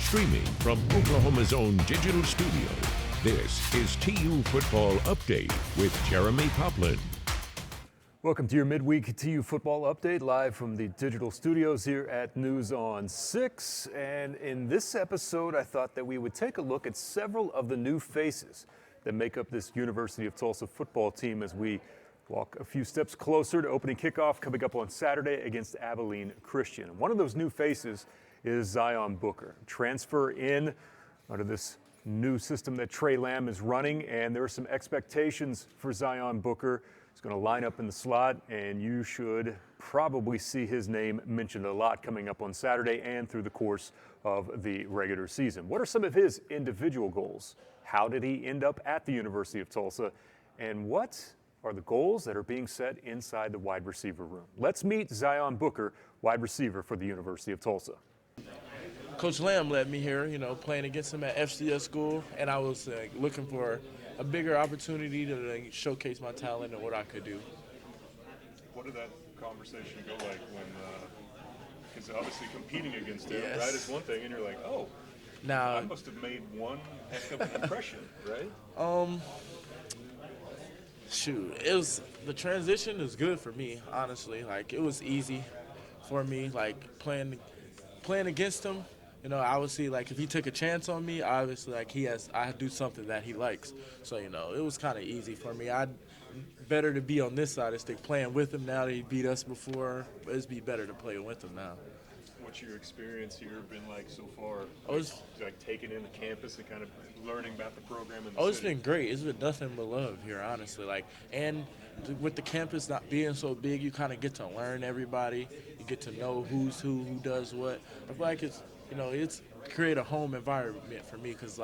Streaming from Oklahoma's own digital studio, this is TU Football Update with Jeremy Poplin. Welcome to your midweek TU Football Update, live from the digital studios here at News on 6. And in this episode, I thought that we would take a look at several of the new faces that make up this University of Tulsa football team as we walk a few steps closer to opening kickoff coming up on Saturday against Abilene Christian. One of those new faces is Zion Booker, transfer in under this new system that Trey Lamb is running, and there are some expectations for Zion Booker. He's going to line up in the slot, and you should probably see his name mentioned a lot coming up on Saturday and through the course of the regular season. What are some of his individual goals? How did he end up at the University of Tulsa? And what are the goals that are being set inside the wide receiver room? Let's meet Zion Booker, wide receiver for the University of Tulsa. Coach Lamb led me here, playing against him at FCS school, and I was looking for a bigger opportunity to showcase my talent and what I could do. What did that conversation go like when, because obviously competing against him, Yes. right, is one thing, and you're like, oh, Now, I must have made one heck of an impression, right? the transition is good for me, honestly. It was easy for me, playing against him. Obviously, if he took a chance on me, obviously, I do something that he likes. So, it was kind of easy for me. Better to be on this side of stick playing with him now that he beat us before. It'd be better to play with him now. What's your experience here been like so far? It's Taking in the campus and kind of learning about the program and the it's city? been great. It's been nothing but love here, honestly. And with the campus not being so big, you kind of get to learn everybody. You get to know who's who does what. I feel like it's create a home environment for me because,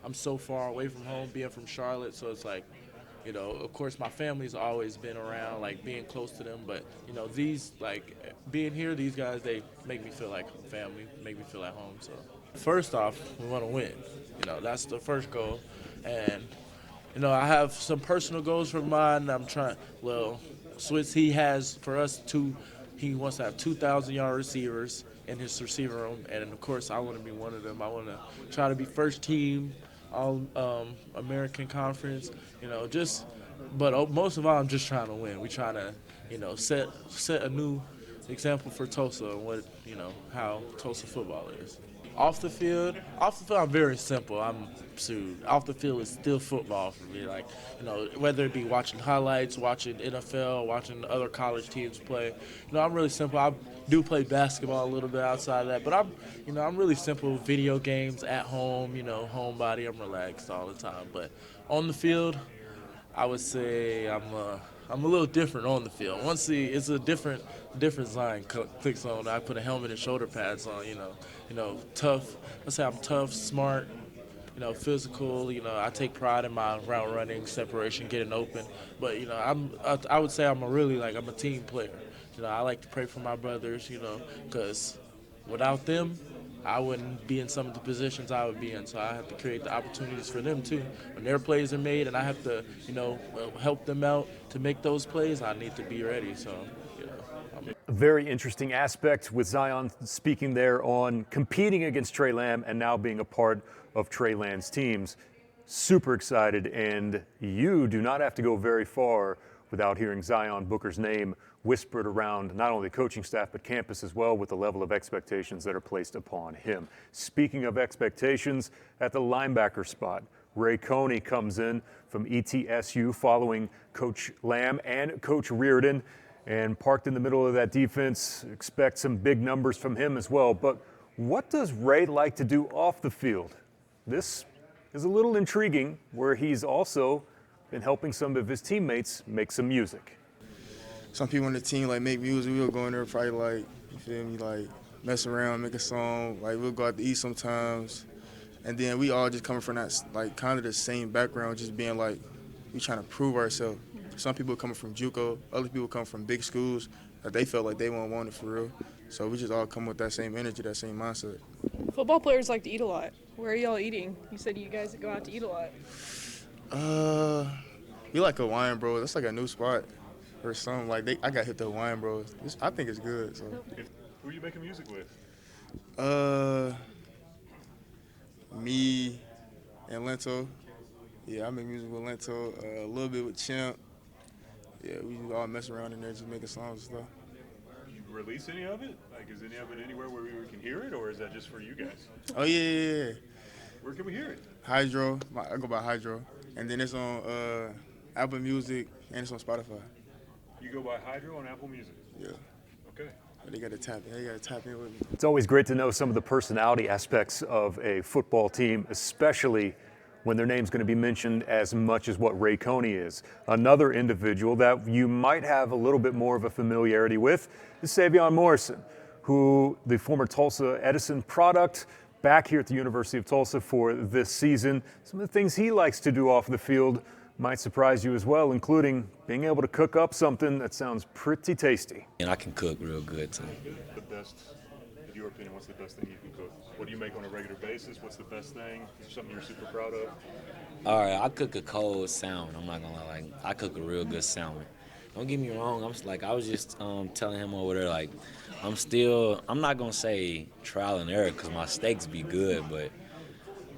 I'm so far away from home, being from Charlotte. So it's of course, my family's always been around, being close to them. But, being here, these guys, they make me feel like family, make me feel at home. So, first off, we want to win. That's the first goal. And, I have some personal goals for mine. Switz, he has, for us, he wants to have 2,000-yard receivers in his receiver room. And, of course, I want to be one of them. I want to try to be first team, all American Conference, but most of all, I'm just trying to win. We trying to, set a new example for Tulsa and what, how Tulsa football is. Off the field, I'm very simple. Off the field is still football for me. Whether it be watching highlights, watching NFL, watching other college teams play. I'm really simple. I do play basketball a little bit outside of that, but I'm really simple. Video games at home, homebody. I'm relaxed all the time. But on the field, I would say I'm a little different on the field. It's a different line clicks on. I put a helmet and shoulder pads on. Tough. Let's say I'm tough, smart. Physical. I take pride in my route running, separation, getting open. But I would say I'm a team player. I like to pray for my brothers. Because without them, I wouldn't be in some of the positions I would be in. So I have to create the opportunities for them too. When their plays are made, and I have to, help them out to make those plays, I need to be ready. So, A very interesting aspect with Zion speaking there on competing against Trey Lamb and now being a part of Trey Lamb's teams. Super excited, and you do not have to go very far without hearing Zion Booker's name whispered around not only the coaching staff but campus as well with the level of expectations that are placed upon him. Speaking of expectations, at the linebacker spot, Ray Coney comes in from ETSU following Coach Lamb and Coach Reardon, and parked in the middle of that defense. Expect some big numbers from him as well. But what does Ray like to do off the field? This is a little intriguing, where he's also been helping some of his teammates make some music. Some people on the team make music. We'll go in there probably you feel me, mess around, make a song. We'll go out to eat sometimes. And then we all just coming from that kind of the same background, just being we trying to prove ourselves. Some people coming from JUCO, other people come from big schools that they felt like they won't want it for real. So we just all come with that same energy, that same mindset. Football players like to eat a lot. Where are y'all eating? You said you guys go out to eat a lot. We like Hawaiian Bros. That's a new spot or something. I got hit the Hawaiian Bros. I think it's good. So. Who are you making music with? Lento. Yeah, I make music with Lento, a little bit with Chimp. Yeah, we all mess around in there just making songs and stuff. You release any of it? Like, is any of it anywhere where we can hear it, or is that just for you guys? Oh, yeah. Where can we hear it? Hydro. I go by Hydro. And then it's on Apple Music and it's on Spotify. You go by Hydro on Apple Music? Yeah. Okay. They got to tap in. They got to tap in with me. It's always great to know some of the personality aspects of a football team, especially when their name's going to be mentioned as much as what Ray Coney is. Another individual that you might have a little bit more of a familiarity with is Savion Morrison, who the former Tulsa Edison product, back here at the University of Tulsa for this season. Some of the things he likes to do off the field might surprise you as well, including being able to cook up something that sounds pretty tasty. And I can cook real good too. The best, in your opinion, what's the best thing you can cook? What do you make on a regular basis? What's the best thing? Is there something you're super proud of? All right, I cook a cold salmon. I'm not gonna lie, like I cook a real good salmon. Don't get me wrong. I was just telling him over there, like I'm not gonna say trial and error because my steaks be good, but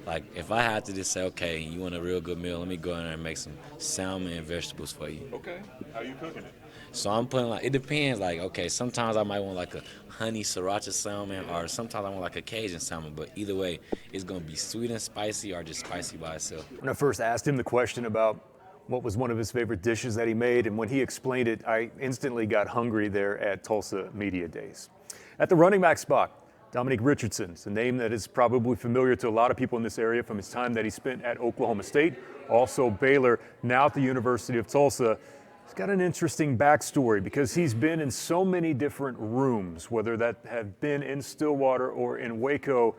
like if I had to just say, okay, you want a real good meal, let me go in there and make some salmon and vegetables for you. Okay. How are you cooking it? So I'm putting it depends. Like, okay, sometimes I might want like a honey sriracha salmon, or sometimes I want like a Cajun salmon. But either way, it's gonna be sweet and spicy, or just spicy by itself. When I first asked him the question about what was one of his favorite dishes that he made, and when he explained it, I instantly got hungry there at Tulsa Media Days. At the running back spot, Dominique Richardson's a name that is probably familiar to a lot of people in this area from his time that he spent at Oklahoma State, also Baylor, now at the University of Tulsa. He's got an interesting backstory because he's been in so many different rooms, whether that have been in Stillwater or in Waco.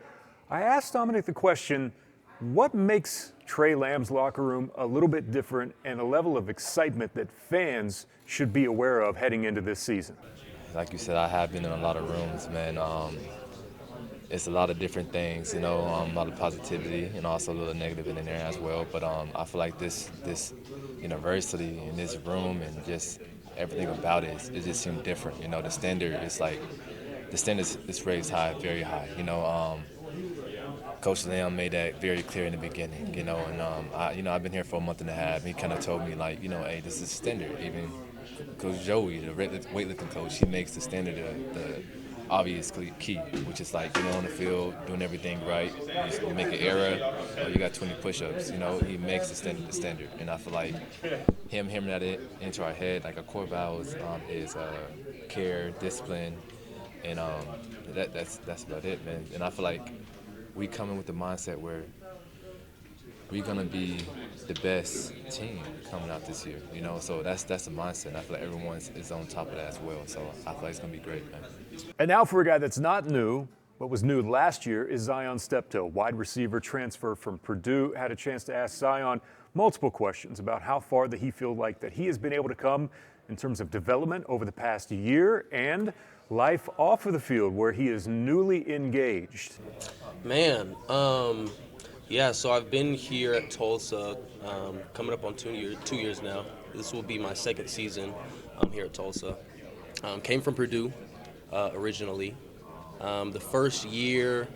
I asked Dominic the question, what makes Trey Lamb's locker room a little bit different and a level of excitement that fans should be aware of heading into this season? Like you said, I have been in a lot of rooms, man. It's a lot of different things, a lot of positivity and also a little negative in there as well. But I feel like this university and this room and just everything about it just seemed different. The standard is raised high, very high. Coach Lamb made that very clear in the beginning. And I've been here for a month and a half. He kind of told me hey, this is standard. Even Coach Joey, the weightlifting coach, he makes the standard the obvious key, which is on the field, doing everything right. You make an error, you got 20 push-ups. He makes the standard. And I feel like him hammering that into our head, like a core value is care, discipline, and that's about it, man. And I feel like we come in with the mindset where we're gonna be the best team coming out this year, So that's the mindset. And I feel like everyone is on top of that as well. So I feel like it's gonna be great, man. And now for a guy that's not new, but was new last year, is Zion Steptoe, wide receiver transfer from Purdue. Had a chance to ask Zion multiple questions about how far that he feels like that he has been able to come in terms of development over the past year and life off of the field where he is newly engaged. Man, yeah, so I've been here at Tulsa coming up on 2 years now. This will be my second season here at Tulsa. Came from Purdue originally. The first year,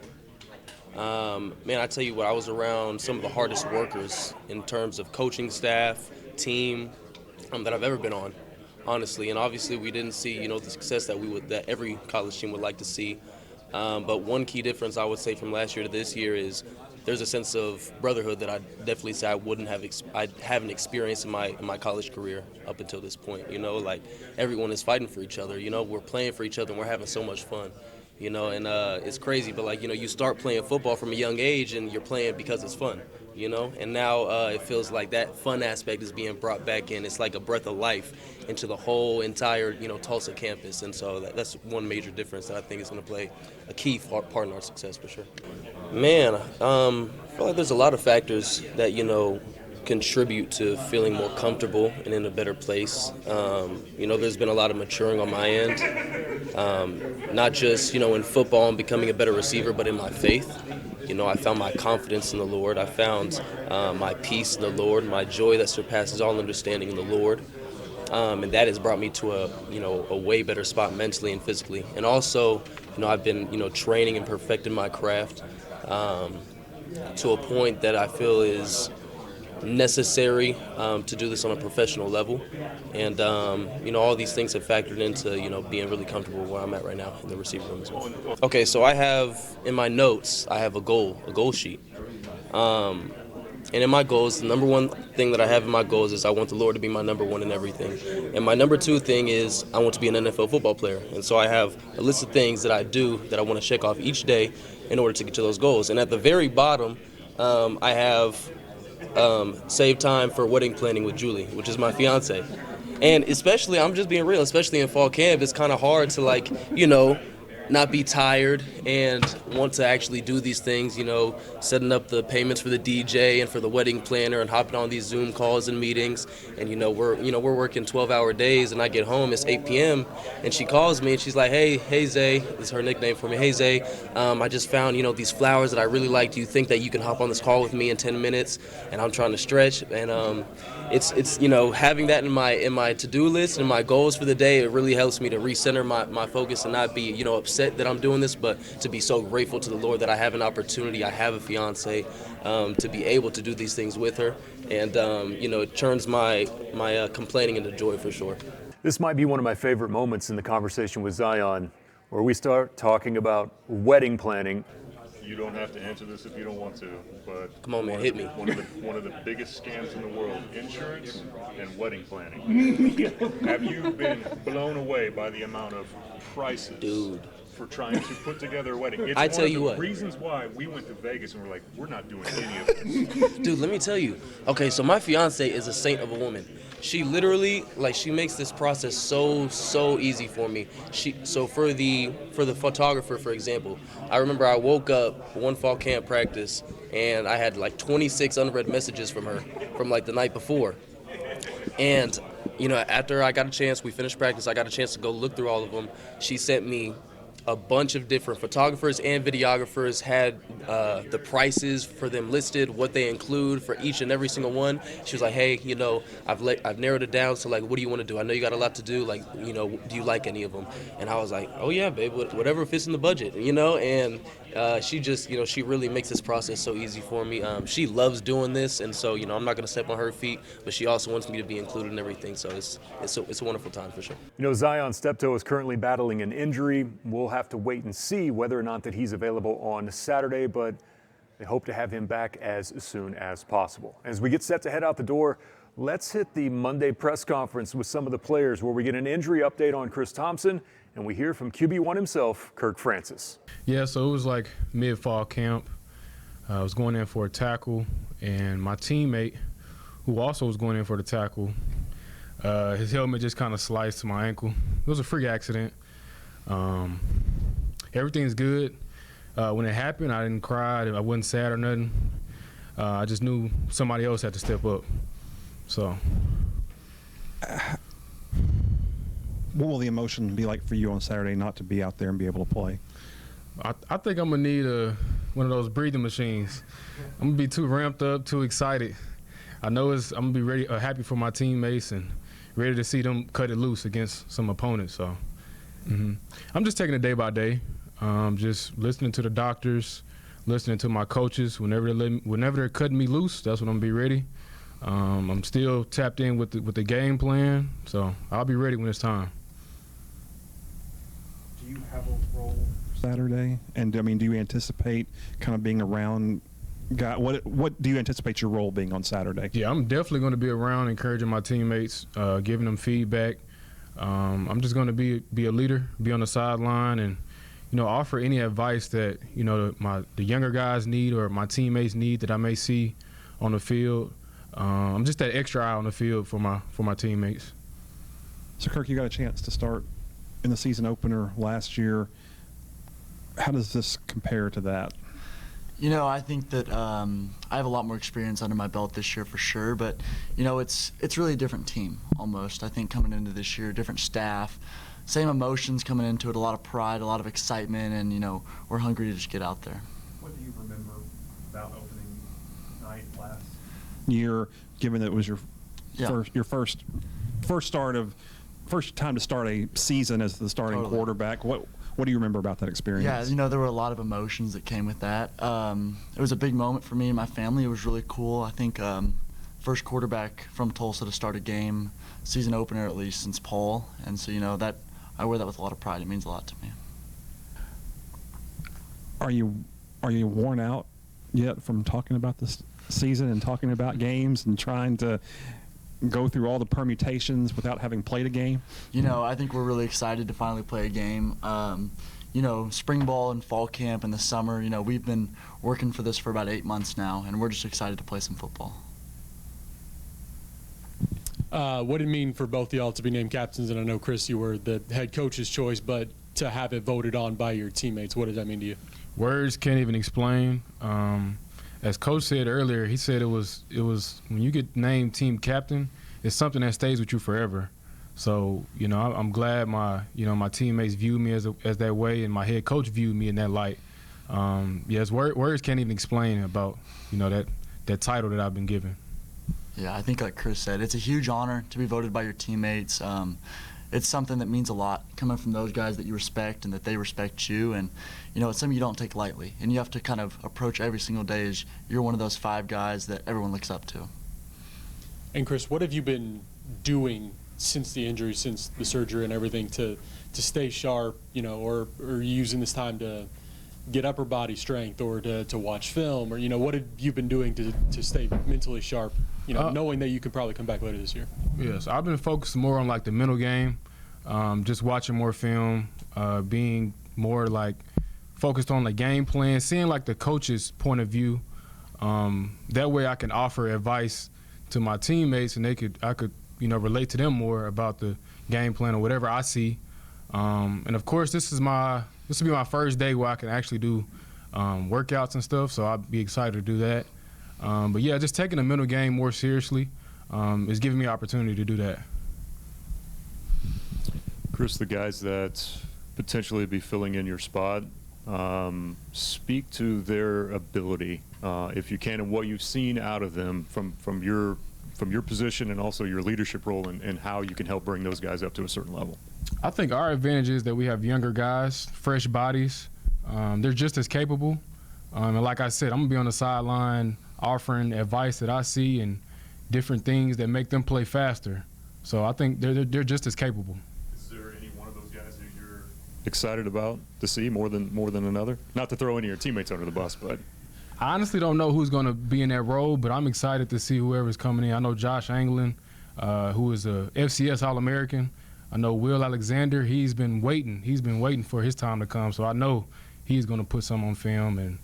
man, I tell you what, I was around some of the hardest workers in terms of coaching staff, team that I've ever been on, honestly. And obviously we didn't see, the success that every college team would like to see. But one key difference I would say from last year to this year is there's a sense of brotherhood that I definitely say I haven't experienced in my college career up until this point. Like everyone is fighting for each other. We're playing for each other and we're having so much fun. And it's crazy, but you start playing football from a young age and you're playing because it's fun. And now it feels like that fun aspect is being brought back in. It's like a breath of life into the whole entire, Tulsa campus. And so that's one major difference that I think is going to play a key part in our success for sure. Man, I feel like there's a lot of factors that, contribute to feeling more comfortable and in a better place. There's been a lot of maturing on my end, not just, in football and becoming a better receiver, but in my faith. I found my confidence in the Lord. I found my peace in the Lord, my joy that surpasses all understanding in the Lord. And that has brought me to a way better spot mentally and physically. And also, I've been, training and perfecting my craft. to a point that I feel is necessary to do this on a professional level. And, all these things have factored into, being really comfortable where I'm at right now in the receiver room as well. Okay, so I have, in my notes, I have a goal sheet. And in my goals, the number one thing that I have in my goals is I want the Lord to be my number one in everything. And my number two thing is I want to be an NFL football player. And so I have a list of things that I do that I want to check off each day in order to get to those goals. And at the very bottom, I have save time for wedding planning with Julie, which is my fiance. And especially, I'm just being real, especially in fall camp, it's kind of hard to not be tired and want to actually do these things, setting up the payments for the DJ and for the wedding planner and hopping on these Zoom calls and meetings. And, we're working 12-hour days, and I get home, it's 8 p.m., and she calls me and she's like, hey, Zay, this is her nickname for me. Hey, Zay, I just found, these flowers that I really like. Do you think that you can hop on this call with me in 10 minutes? And I'm trying to stretch. And it's having that in my to-do list and my goals for the day, it really helps me to recenter my focus and not be, upset that I'm doing this, but to be so grateful to the Lord that I have an opportunity, I have a fiance, to be able to do these things with her. And, it turns my complaining into joy for sure. This might be one of my favorite moments in the conversation with Zion, where we start talking about wedding planning. You don't have to answer this if you don't want to, but come on, man, hit me. One of the biggest scams in the world: insurance and wedding planning. Have you been blown away by the amount of prices, dude, for trying to put together a wedding? It's I tell you what, reasons why we went to Vegas and we're like, we're not doing any of this. Dude, let me tell you. Okay, so my fiance is a saint of a woman. She literally, she makes this process so easy for me. So for the photographer, for example, I remember I woke up one fall camp practice and I had 26 unread messages from her from the night before. And, after I got a chance, we finished practice, I got a chance to go look through all of them. She sent me a bunch of different photographers and videographers, had the prices for them listed, what they include for each and every single one. She was like, hey, I've narrowed it down, so what do you want to do? I know you got a lot to do, do you like any of them? And I was like, oh yeah, babe, whatever fits in the budget, and she just, she really makes this process so easy for me. She loves doing this, and so, I'm not going to step on her feet, but she also wants me to be included in everything, so it's a wonderful time for sure. Zion Steptoe is currently battling an injury. We'll have to wait and see whether or not that he's available on Saturday, but they hope to have him back as soon as possible. As we get set to head out the door, let's hit the Monday press conference with some of the players, where we get an injury update on Chris Thompson and we hear from QB1 himself, Kirk Francis. Yeah, so it was mid-fall camp. I was going in for a tackle, and my teammate, who also was going in for the tackle, his helmet just kind of sliced my ankle. It was a freak accident. Everything's good. When it happened, I didn't cry. I wasn't sad or nothing. I just knew somebody else had to step up. So. What will the emotion be like for you on Saturday not to be out there and be able to play? I think I'm going to need one of those breathing machines. I'm going to be too ramped up, too excited. I know I'm going to be ready, happy for my teammates and ready to see them cut it loose against some opponents. So I'm just taking it day by day. Just listening to the doctors, listening to my coaches. Whenever they're cutting me loose, that's when I'm going to be ready. I'm still tapped in with the game plan, so I'll be ready when it's time. Do you have a role Saturday? And do you anticipate kind of being around? What do you anticipate your role being on Saturday? Yeah, I'm definitely going to be around, encouraging my teammates, giving them feedback. I'm just going to be a leader, be on the sideline, and offer any advice that the younger guys need or my teammates need that I may see on the field. I'm just that extra eye on the field for my teammates. So, Kirk, you got a chance to start in the season opener last year. How does this compare to that? I think that I have a lot more experience under my belt this year for sure, but it's really a different team almost. I think coming into this year, different staff, same emotions coming into it, a lot of pride, a lot of excitement, and we're hungry to just get out there. What do you remember about opening night last year, given that it was your first time to start a season as the starting quarterback? What What do you remember about that experience? Yeah, you know, there were a lot of emotions that came with that. It was a big moment for me and my family. It was really cool. I think first quarterback from Tulsa to start a game, season opener at least, since Paul. And so, you know, that I wear that with a lot of pride. It means a lot to me. Are you worn out yet from talking about this season and talking about games and trying to go through all the permutations without having played a game? You know, I think we're really excited to finally play a game. You know, spring ball and fall camp in the summer, you know, we've been working for this for about 8 months now, and we're just excited to play some football. What did it mean for both of y'all to be named captains? And I know, Chris, you were the head coach's choice, but to have it voted on by your teammates, what does that mean to you? Words can't even explain. As Coach said earlier, he said it was when you get named team captain, it's something that stays with you forever. So, you know, I'm glad my teammates view me as that way, and my head coach viewed me in that light. Yes, words can't even explain about, you know, that title that I've been given. Yeah, I think like Chris said, it's a huge honor to be voted by your teammates. It's something that means a lot coming from those guys that you respect and that they respect you. And, you know, it's something you don't take lightly. And you have to kind of approach every single day as you're one of those 5 guys that everyone looks up to. And, Chris, what have you been doing since the injury, since the surgery and everything to stay sharp, you know, or are you using this time to get upper body strength or to watch film? Or, you know, what have you been doing to stay mentally sharp, you know, knowing that you could probably come back later this year? Yes, I've been focused more on like the mental game, just watching more film, being more like focused on the game plan, seeing like the coach's point of view. That way I can offer advice to my teammates and I could, you know, relate to them more about the game plan or whatever I see. And of course, this will be my first day where I can actually do workouts and stuff, so I'll be excited to do that. But yeah, just taking the mental game more seriously is giving me opportunity to do that. Chris, the guys that potentially be filling in your spot, speak to their ability, if you can, and what you've seen out of them from your position and also your leadership role, and how you can help bring those guys up to a certain level. I think our advantage is that we have younger guys, fresh bodies. They're just as capable. And like I said, I'm going to be on the sideline offering advice that I see and different things that make them play faster. So I think they're just as capable. Is there any one of those guys that you're excited about to see more than another? Not to throw any of your teammates under the bus, but I honestly don't know who's going to be in that role, but I'm excited to see whoever's coming in. I know Josh Anglin, who is a FCS All-American. I know Will Alexander. He's been waiting for his time to come, so I know he's going to put some on film. And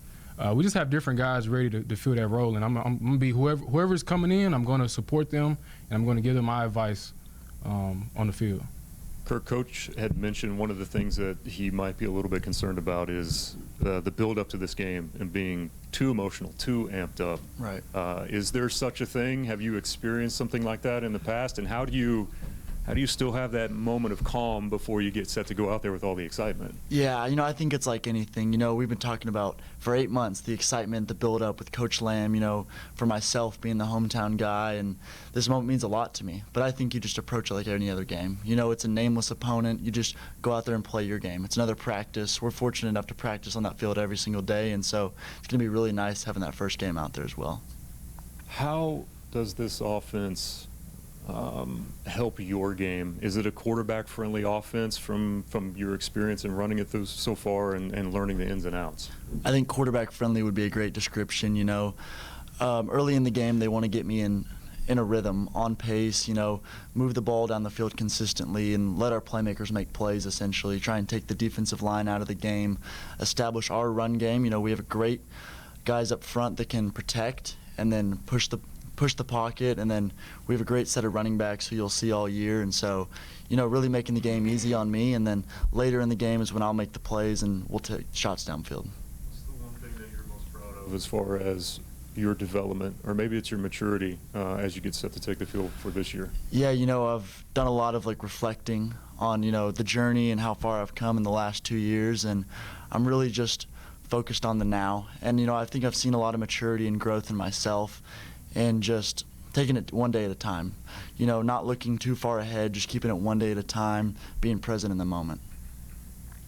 we just have different guys ready to fill that role. And I'm going to be whoever's coming in, I'm going to support them, and I'm going to give them my advice on the field. Kirk, Coach had mentioned one of the things that he might be a little bit concerned about is the build up to this game and being too emotional, too amped up. Right. Is there such a thing? Have you experienced something like that in the past? And how do you still have that moment of calm before you get set to go out there with all the excitement? Yeah, you know, I think it's like anything. You know, we've been talking about for 8 months the excitement, the build-up with Coach Lamb, you know, for myself being the hometown guy, and this moment means a lot to me. But I think you just approach it like any other game. You know, it's a nameless opponent. You just go out there and play your game. It's another practice. We're fortunate enough to practice on that field every single day, and so it's going to be really nice having that first game out there as well. How does this offense help your game? Is it a quarterback-friendly offense from your experience in running it through so far and learning the ins and outs? I think quarterback-friendly would be a great description. You know, early in the game they want to get me in a rhythm, on pace, you know, move the ball down the field consistently and let our playmakers make plays, essentially. Try and take the defensive line out of the game, establish our run game. You know, we have great guys up front that can protect and then push the pocket, and then we have a great set of running backs who you'll see all year. And so, you know, really making the game easy on me, and then later in the game is when I'll make the plays and we'll take shots downfield. What's the one thing that you're most proud of as far as your development, or maybe it's your maturity as you get set to take the field for this year? Yeah, you know, I've done a lot of like reflecting on, you know, the journey and how far I've come in the last 2 years, and I'm really just focused on the now. And, you know, I think I've seen a lot of maturity and growth in myself, and just taking it one day at a time. You know, not looking too far ahead, just keeping it one day at a time, being present in the moment.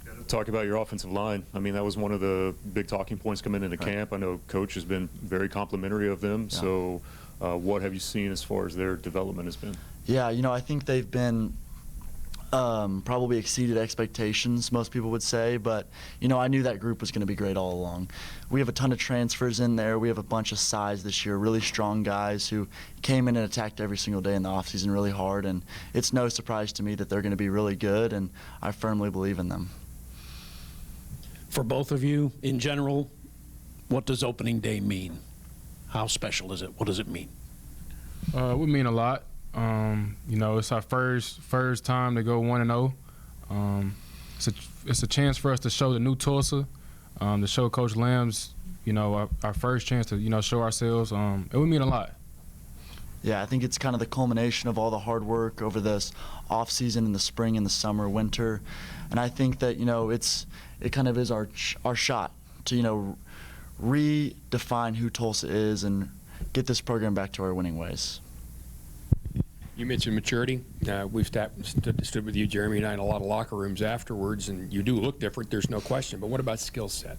Got to talk about your offensive line. I mean, that was one of the big talking points coming into camp. I know Coach has been very complimentary of them. Yeah. So what have you seen as far as their development has been? Yeah, you know, I think they've been probably exceeded expectations, most people would say, but you know, I knew that group was going to be great all along. We have a ton of transfers in there. We have a bunch of size this year, really strong guys who came in and attacked every single day in the offseason really hard, and it's no surprise to me that they're going to be really good, and I firmly believe in them. For both of you, in general, what does opening day mean? How special is it? What does it mean? It would mean a lot. You know, it's our first time to go 1-0. It's a chance for us to show the new Tulsa, to show Coach Lamb's, you know, our first chance to, you know, show ourselves. It would mean a lot. Yeah, I think it's kind of the culmination of all the hard work over this off season in the spring and the summer, winter, and I think that, you know, it kind of is our shot to, you know, redefine who Tulsa is and get this program back to our winning ways. You mentioned maturity. We've stood with you, Jeremy, and I, in a lot of locker rooms afterwards, and you do look different, there's no question. But what about skill set?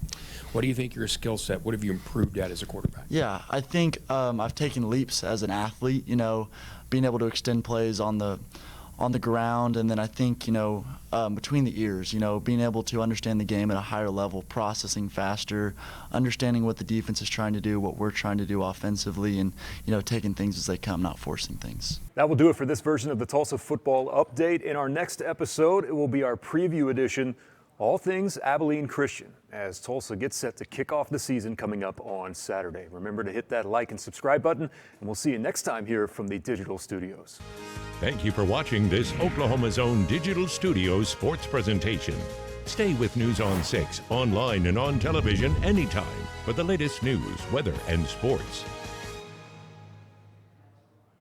What do you think your skill set, what have you improved at as a quarterback? Yeah, I think I've taken leaps as an athlete, you know, being able to extend plays on the ground, and then I think, you know, between the ears, you know, being able to understand the game at a higher level, processing faster, understanding what the defense is trying to do, what we're trying to do offensively, and, you know, taking things as they come, not forcing things. That will do it for this version of the Tulsa Football Update. In our next episode, it will be our preview edition, all things Abilene Christian, as Tulsa gets set to kick off the season coming up on Saturday. Remember to hit that like and subscribe button, and we'll see you next time here from the Digital Studios. Thank you for watching this Oklahoma's own Digital Studios sports presentation. Stay with News on 6, online and on television anytime for the latest news, weather, and sports.